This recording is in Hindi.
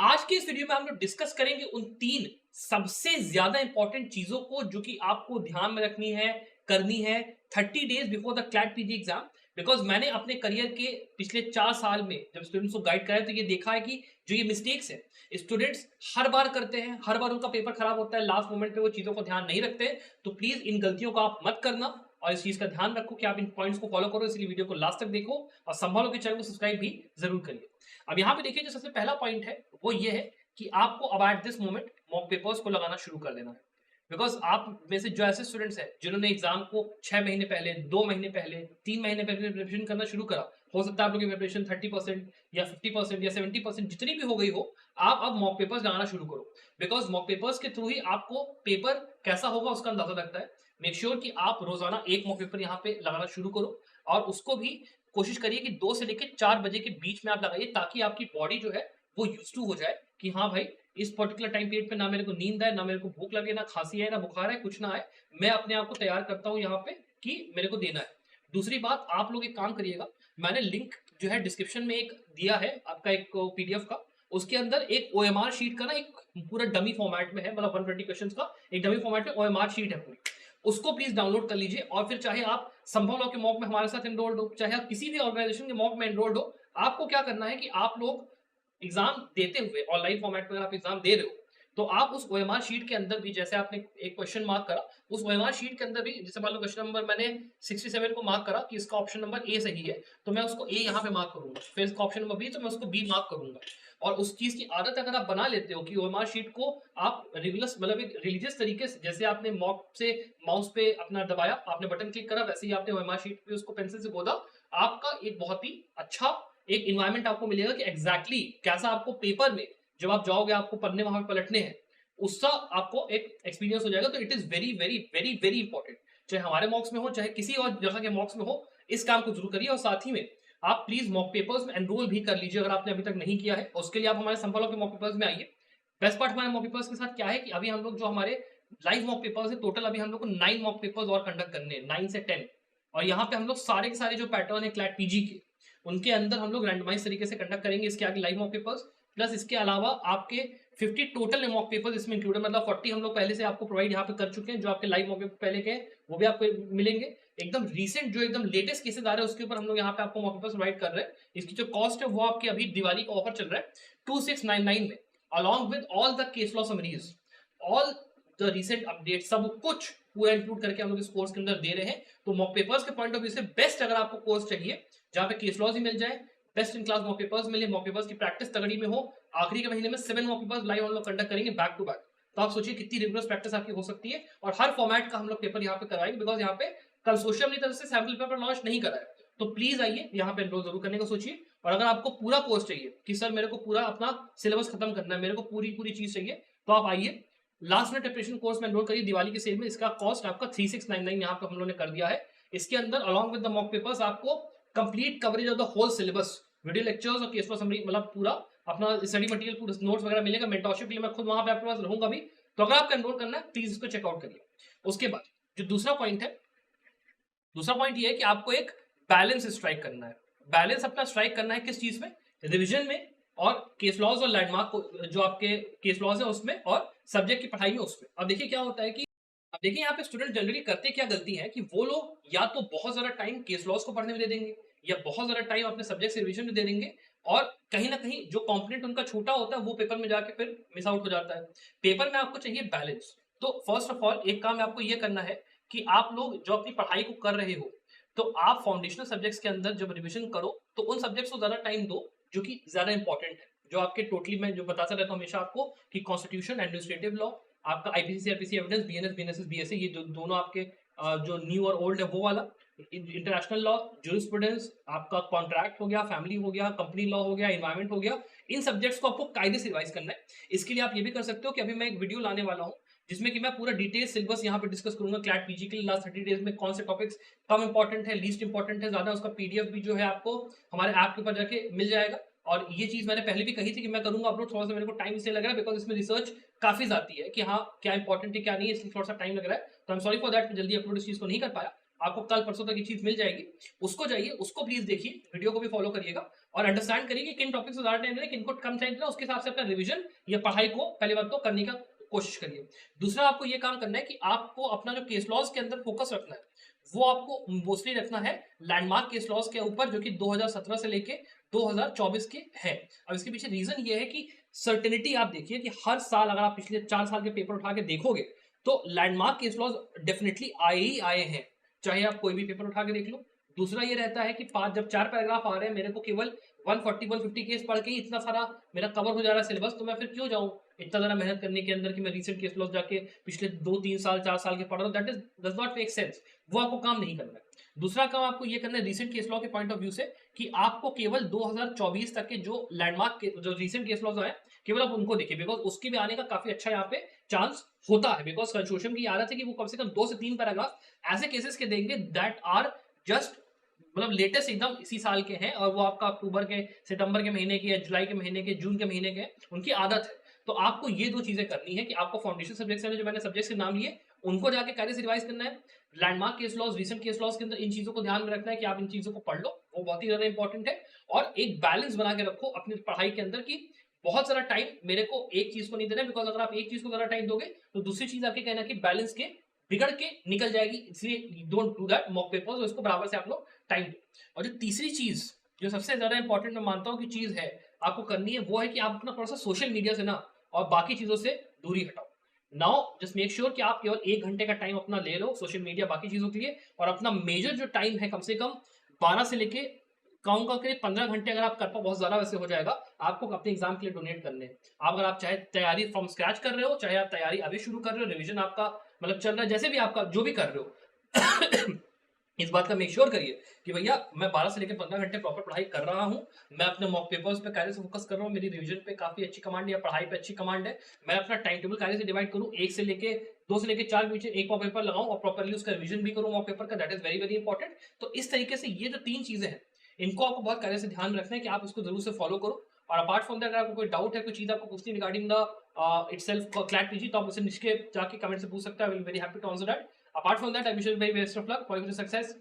आज के इस वीडियो में हम लोग डिस्कस करेंगे उन 3 सबसे ज्यादा इंपॉर्टेंट चीजों को जो कि आपको ध्यान में रखनी है, करनी है 30 days before the CLAT PG exam. Because मैंने अपने करियर के पिछले 4 साल में जब स्टूडेंट्स को गाइड कराया तो ये देखा है कि जो ये मिस्टेक्स है स्टूडेंट्स हर बार करते हैं, हर बार उनका पेपर खराब होता है, लास्ट मोमेंट पे वो चीजों को ध्यान नहीं रखते हैं। तो प्लीज इन गलतियों को आप मत करना और इस चीज का ध्यान रखो कि आप इन पॉइंट्स को फॉलो करो। इसलिए वीडियो को लास्ट तक देखो और संभालो के चैनल को सब्सक्राइब भी जरूर करिए। अब यहाँ पे देखिए जो सबसे पहला पॉइंट है वो ये है कि आपको अब at this moment mock papers को लगाना शुरू कर देना है। बिकॉज आप में से जो ऐसे स्टूडेंट्स हैं जिन्होंने एग्जाम को 6 महीने पहले, 2 महीने पहले, 3 महीने पहले प्रिपरेशन करना शुरू करा, हो सकता है आप लोग की प्रिपरेशन 30% या 50% या 70% जितनी भी हो गई हो, आप अब मॉक पेपर्स लगाना शुरू करो। बिकॉज मॉक पेपर्स के थ्रू ही आपको पेपर कैसा होगा उसका अंदाजा लगता है। मेक श्योर कि आप रोजाना एक मॉक पेपर यहाँ पे लगाना शुरू करो और उसको भी कोशिश करिए कि 2 से लेकर 4 बजे के बीच में आप लगाइए, ताकि आपकी बॉडी जो है वो यूज टू हो जाए कि हाँ भाई इस पर्टिकुलर टाइम पीरियड पे ना मेरे को नींद आए, ना मेरे को भूख लगे, ना खांसी आए, ना बुखार है, कुछ ना आए, मैं अपने आप को तैयार करता हूँ यहाँ पे कि मेरे को देना है। दूसरी बात, आप लोग एक काम करिएगा, मैंने लिंक जो है डिस्क्रिप्शन में एक दिया है आपका एक पीडीएफ का। उसके अंदर एक ओएमआर शीट का ना एक पूरा डमी फॉर्मेट में है, मतलब 120 क्वेश्चंस का एक डमी फॉर्मेट में ओएमआर शीट है पूरी। उसको प्लीज डाउनलोड कर लीजिए और फिर चाहे आप संभव लॉ के मॉक में हमारे साथ एनरोल्ड हो, चाहे आप किसी भी ऑर्गेनाइजेशन के मॉक में एनरोल्ड हो, आपको क्या करना है कि आप लोग एग्जाम देते हुए ऑनलाइन फॉर्मेट में अगर आप एग्जाम दे रहे हो तो आप उस ओएमआर शीट के अंदर भी, जैसे आपने एक क्वेश्चन मार्क करा, उस ओएमआर शीट के अंदर भी, जैसे मान लो क्वेश्चन नंबर मैंने 67 को मार्क करा कि इसका ऑप्शन नंबर ए सही है, तो मैं उसको ए यहाँ पे मार्क करूंगा। फिर इसका ऑप्शन नंबर बी, तो मैं उसको बी मार्क करूंगा। और उस चीज की आदत अगर आप बना लेते हो कि ओएमआर शीट को आप रेगुलर, मतलब एक रिलीजियस तरीके से, जैसे आपने मॉक से माउस पे अपना दबाया, आपने बटन क्लिक करा, वैसे ही आपने ओएमआर शीट पे उसको पेंसिल से गोदा, आपका एक बहुत ही अच्छा एक इन्वायरमेंट आपको मिलेगा कि एग्जैक्टली कैसा आपको पेपर में जब आप जाओगे, आपको पढ़ने वहां पलटने हैं, उसका आपको एक एक्सपीरियंस हो जाएगा। तो it is very very very very important, चाहे हमारे मॉक्स में हो चाहे किसी और जगह के मॉक्स में हो, इस काम को जरूर करिए। और साथ ही में आप प्लीज मॉक पेपर्स में एनरोल भी कर लीजिए अगर आपने अभी तक नहीं किया है। उसके लिए आप हमारे संपर्क के मॉक पेपर्स में आइए। बेस्ट पार्ट हमारे मॉक पेपर्स के साथ क्या है कि अभी हम लोग जो हमारे लाइव मॉक पेपर्स है, टोटल अभी हम लोग को 9 मॉक पेपर्स और कंडक्ट करने हैं, 9 से 10। और यहाँ पे हम लोग सारे के सारे जो पैटर्न है क्लैट पीजी के, उनके अंदर हम लोग रैंडमाइज तरीके से कंडक्ट करेंगे इसके आगे लाइव मॉक पेपर्स। प्लस इसके अलावा आपके 50 टोटल मॉक पेपर्स इसमें इंक्लूडेड, मतलब 40 हम लोग पहले से आपको प्रोवाइड यहाँ पे कर चुके हैं। जो आपके लाइव मॉक पेपर पहले के वो भी आपको मिलेंगे। एकदम रीसेंट जो एकदम लेटेस्ट केसेस आ रहे हैं उसके ऊपर हम लोग यहाँ पे आपको मॉक पेपर्स प्रोवाइड कर रहे हैं। इसकी जो कॉस्ट है वो आपके अभी दिवाली का ऑफर चल रहा है 2699 में, along with all the case law summaries, all the recent update, सब कुछ पूरा इंक्लूड करके हम लोग इस कोर्स के अंदर दे रहे हैं। तो मॉक पेपर्स के पॉइंट ऑफ व्यू से बेस्ट अगर आपको कोर्स चाहिए जहां पे केस लॉज ही मिल जाए, best in class mock papers मिले, मॉक पेपर्स की प्रैक्टिस तगड़ी में हो, आखिरी के महीने में 7 मॉक पेपर्स लाइव हम लोग कंडक्ट करेंगे बैक टू बैक। तो आप सोचिए कितनी रिगुलर प्रैक्टिस आपकी हो सकती है। और हर फॉर्मेट का हम लोग पेपर यहाँ पे करवाएंगे, बिकॉज यहाँ पे कंसोर्शियम की तरफ से सैम्पल पेपर लॉन्च नहीं करा है। तो प्लीज आइए यहाँ पे एनरोल जरूर करने को सोचिए। और अगर आपको पूरा कोर्स चाहिए कि सर मेरे को पूरा अपना सिलेबस खत्म करना है, मेरे को पूरी पूरी चीज चाहिए, तो आप आइए लास्ट मिनट प्रिपरेशन कोर्स में एनरोल करिए दिवाली के सेल में। इसका कॉस्ट आपका 3699 यहाँ पे हम लोगों ने कर दिया है। इसके अंदर along with the mock papers आपको complete coverage of the whole syllabus, video lectures और केस लॉ समरी, मतलब पूरा अपना स्टडी मटेरियल, पूरा नोट्स वगैरह मिलेगा। मेंटरशिप के लिए मैं खुद वहां पे आपके पास रहूंगा भी। तो अगर आपको एनरोल करना है प्लीज इसको चेकआउट करिए। उसके बाद जो दूसरा पॉइंट है, दूसरा पॉइंट ये है कि आपको एक बैलेंस स्ट्राइक करना है। बैलेंस अपना स्ट्राइक करना है किस चीज में? रिविजन में और केस लॉज और लैंडमार्क जो आपके केस लॉज है उसमें, और सब्जेक्ट की पढ़ाई में उसमें। अब देखिए क्या होता है कि अब देखिए यहाँ पे स्टूडेंट जनरली करते क्या गलती है कि वो लोग या तो बहुत ज्यादा टाइम केस लॉज को पढ़ने में दे देंगे या बहुत ज्यादा टाइम अपने सब्जेक्ट से रिविजन में दे देंगे, और कहीं ना कहीं जो कॉम्पोनेंट उनका छोटा होता है वो पेपर में जाके फिर मिस आउट हो जाता है। पेपर में आपको चाहिए बैलेंस। तो फर्स्ट ऑफ ऑल एक काम आपको ये करना है कि आप लोग जो अपनी पढ़ाई को कर रहे हो, तो आप फाउंडेशनल सब्जेक्ट्स के अंदर जब रिविजन करो तो उन सब्जेक्ट्स को ज्यादा टाइम दो जो कि ज्यादा इंपॉर्टेंट है। जो आपके टोटली मैं जो बताता रहता हूँ हमेशा आपको कि कॉन्स्टिट्यूशन, एडमिनिस्ट्रेटिव लॉ, आपका IPC CrPC evidence, BNS BNSS BSA, ये दोनों आपके जो न्यू और ओल्ड है वो वाला, इंटरनेशनल लॉ, ज्यूरिस्प्रूडेंस, आपका कॉन्ट्रैक्ट हो गया, फैमिली हो गया, कंपनी लॉ हो गया, एनवायरमेंट हो गया, इन सब्जेक्ट्स को आपको कायदे से रिवाइज करना है। इसके लिए आप ये भी कर सकते हो कि अभी मैं एक वीडियो लाने वाला हूँ जिसमें कि मैं पूरा डिटेल सिलेबस यहाँ पे डिस्कस करूंगा क्लैट पीजी के लिए लास्ट 30 डेज में कौन से टॉपिक्स कम इंपॉर्टेंट है, लीस्ट इंपॉर्टेंट है, ज्यादा। उसका पीडीएफ भी जो है आपको हमारे ऐप के ऊपर जाके मिल जाएगा। और ये चीज मैंने पहले भी कही थी कि मैं करूंगा अपलोड, थोड़ा सा मेरे को टाइम इसलिए लग रहा है बिकॉज इसमें रिसर्च काफी जाती है कि हाँ क्या इंपॉर्टेंट है क्या नहीं है, इसलिए थोड़ा सा टाइम लग रहा है। तो I am sorry for that, जल्दी अपलोड इस चीज को नहीं कर पाया। आपको कल परसों तक ये चीज मिल जाएगी, उसको जाइए, उसको प्लीज देखिए, वीडियो को भी फॉलो करिएगा। और अंडरस्टैंड करिए कि किन टॉपिक्स को ज्यादा टाइम देना है, किन को कम टाइम देना है, उसके हिसाब से अपना रिवीजन या पढ़ाई को पहले बात तो करने का कोशिश करिए। दूसरा आपको ये काम करना है कि आपको अपना जो केस लॉज के अंदर फोकस रखना है, वो आपको मोस्टली रखना है लैंडमार्क केस लॉज के ऊपर, जो कि 2017 से लेके 2024 के हैं। अब इसके पीछे रीजन ये है कि सर्टेनिटी आप देखिए कि हर साल अगर आप पिछले 4 साल के पेपर उठा के देखोगे तो लैंडमार्क केस लॉज डेफिनेटली आए ही आए हैं, चाहे आप कोई भी पेपर उठा के देख लो। दूसरा ये रहता है कि पांच जब 4 पैराग्राफ आ रहे हैं, मेरे को केवल 140-150 केस पढ़ के ही इतना सारा मेरा कवर हो जा रहा है सिलेबस, तो मैं फिर क्यों जाऊं इतना ज़्यादा मेहनत करने के अंदर कि मैं रिसेंट केस लॉस जाके पिछले 2-3 साल 4 साल के पढ़ रहा हूँ। That is does not make sense, वो आपको काम नहीं करना है। दूसरा काम आपको ये करना है रिसेंट केस लॉ के पॉइंट ऑफ व्यू से कि आपको केवल 2024 तक के जो लैंडमार्क के जो रिसेंट केस लॉज आए केवल आप उनको देखिए, बिकॉज उसके भी आने का काफी अच्छा यहाँ पे चांस होता है। बिकॉज कंसोर्शियम की आदत है कि वो कम से कम 2 से 3 पैराग्राफ ऐसे केसेस के देंगे दैट आर जस्ट मतलब लेटेस्ट एकदम इसी साल के हैं, और वो आपका अक्टूबर के सितंबर के महीने के या जुलाई के महीने के जून के महीने के उनकी आदत है। तो आपको ये दो चीजें करनी है कि आपको फाउंडेशन सब्जेक्ट्स हैं जो मैंने सब्जेक्ट्स के नाम लिए उनको जाके कार्य से रिवाइज करना है। Landmark case laws recent case laws के अंदर इन चीजों को ध्यान में रखना है कि आप इन चीजों को पढ़ लो, वो बहुत ही ज्यादा इंपॉर्टेंट है। और एक बैलेंस बना के रखो अपनी पढ़ाई के अंदर की बहुत सारा टाइम मेरे को एक चीज को नहीं देना है, बिकॉज अगर आप एक चीज को ज्यादा टाइम दोगे तो दूसरी चीज आपके कहना कि बैलेंस के बिगड़ के निकल जाएगी, इसलिए don't do that mock papers, उसको बराबर से आप लोग टाइम दो। और जो तीसरी चीज जो सबसे ज्यादा इंपॉर्टेंट मैं मानता हूँ कि चीज है आपको करनी है, वो है कि आप अपना थोड़ा सा सोशल मीडिया से ना और बाकी चीजों से दूरी हटाओ। नाउ जस्ट मेक श्योर कि आप केवल 1 घंटे का टाइम अपना ले लो सोशल मीडिया बाकी चीजों के लिए, और अपना मेजर जो टाइम है कम से कम 12 से लेके कहूंगा कि 15 घंटे अगर आप कर पाओ, बहुत ज्यादा वैसे हो जाएगा, आपको अपने एग्जाम के लिए डोनेट करने हैं। आप अगर आप चाहे तैयारी फ्रॉम स्क्रैच कर रहे हो, चाहे आप तैयारी अभी शुरू कर रहे हो, रिवीजन आपका मतलब चल रहा है, जैसे भी आपका जो भी कर रहे हो इस बात का मेक श्योर करिए कि भैया मैं 12 से लेकर 15 घंटे प्रॉपर पढ़ाई कर रहा हूँ, मैं अपने मॉक पेपर्स पे कार्य से फोकस कर रहा हूँ, मेरी रिवीजन पे काफी अच्छी कमांड है या पढ़ाई पे अच्छी कमांड है, मैं अपना टाइम टेबल कार्य से डिवाइड करूँ, 1 से लेके 2 से लेके 4 के बीच एक मॉक पेपर लगाऊं और प्रॉपरली उसका रिवीजन भी करूँ मॉक पेपर का, that is very very important. तो इस तरीके से ये जो 3 चीजें हैं इनको आपको बहुत कार्य से ध्यान में रखना है कि आप इसको जरूर से फॉलो करो। और अपार्ट फ्रॉम दैट अगर आपको कोई डाउट है, कोई चीज आपको पूछनी regarding the itself CLAT PG, तो आप उसे नीचे जाके कमेंट से पूछ सकते हैं, I will very happy to answer that. Apart from that I wish you very best of luck for your success.